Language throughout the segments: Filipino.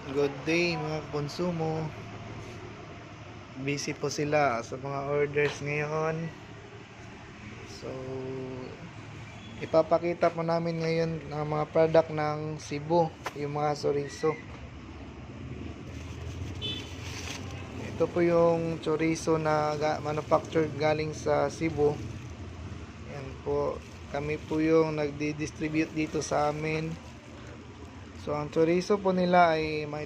Good day mga konsumo. Busy po sila sa mga orders ngayon. So, ipapakita po namin ngayon ang mga product ng Cebu, yung mga chorizo. Ito po yung chorizo na manufactured galing sa Cebu. Yan po, kami po yung nagdi-distribute dito sa amin. So, ang chorizo po nila ay may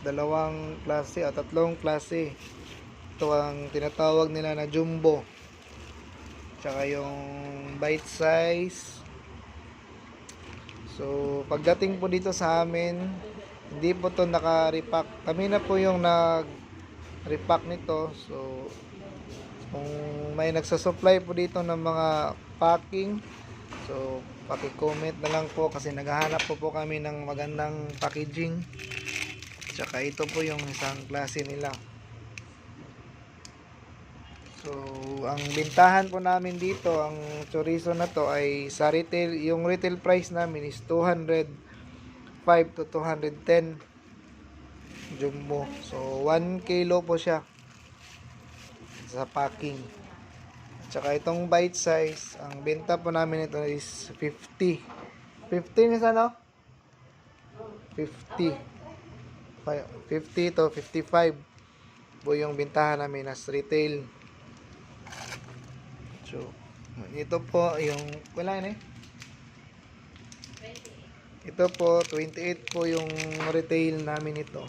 dalawang klase at tatlong klase. Ito ang tinatawag nila na jumbo, tsaka yung bite size. So pagdating po dito sa amin, hindi po to naka-repack. Kami na po yung nag-repack nito. So kung may nagsa-supply po dito ng mga packing, so paki-comment na lang po kasi naghahanap po kami ng magandang packaging. Tsaka ito po yung isang klase nila. So, ang bintahan po namin dito, ang chorizo na to ay sa retail, yung retail price namin is 205 to 210 jumbo. So, 1 kilo po siya sa packing. Tsaka itong bite size, ang benta po namin ito is 50. 50 is ano? 50. 50 to 55 po yung bintahan namin as retail. So, ito po yung wala na eh. Ito po 28 po yung retail namin ito.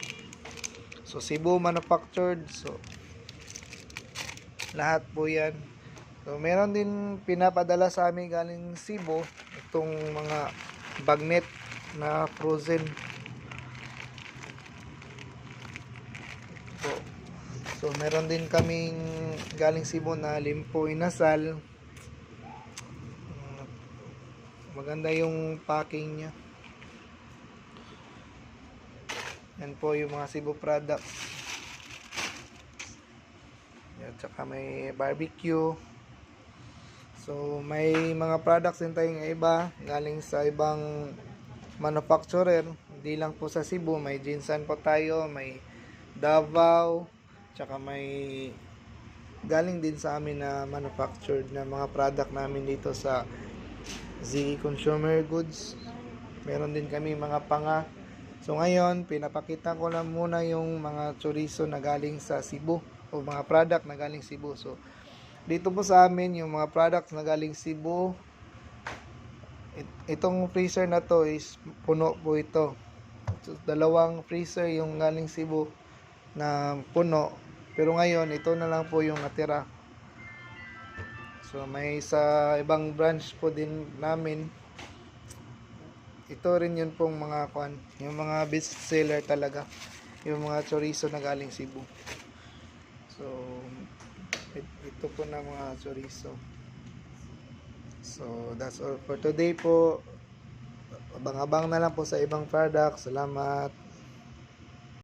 So Cebu manufactured. So lahat po 'yan. So meron din pinapadala sa amin galing Cebu itong mga bagnet na frozen. So meron din kaming galing Cebu na limpo inasal. Maganda yung packing niya. Yan po yung mga Cebu products. Yan, tsaka may barbecue. So may mga products din tayong iba galing sa ibang manufacturer. Hindi lang po sa Cebu, may Jinsan po tayo, may Davao, tsaka may galing din sa amin na manufactured na mga product namin dito sa Ziggy Consumer Goods. Meron din kami mga panga. So ngayon, pinapakita ko lang muna yung mga chorizo na galing sa Cebu o mga product na galing Cebu. So dito po sa amin yung mga products na galing Cebu. Itong freezer na to is puno po ito. So, dalawang freezer yung galing Cebu na puno, pero ngayon ito na lang po yung natira. So may sa ibang branch po din namin, ito rin yun pong mga yung mga best seller talaga, yung mga chorizo na galing Cebu. So ito po na mga chorizo. So that's all for today po. Abang-abang na lang po sa ibang product. Salamat.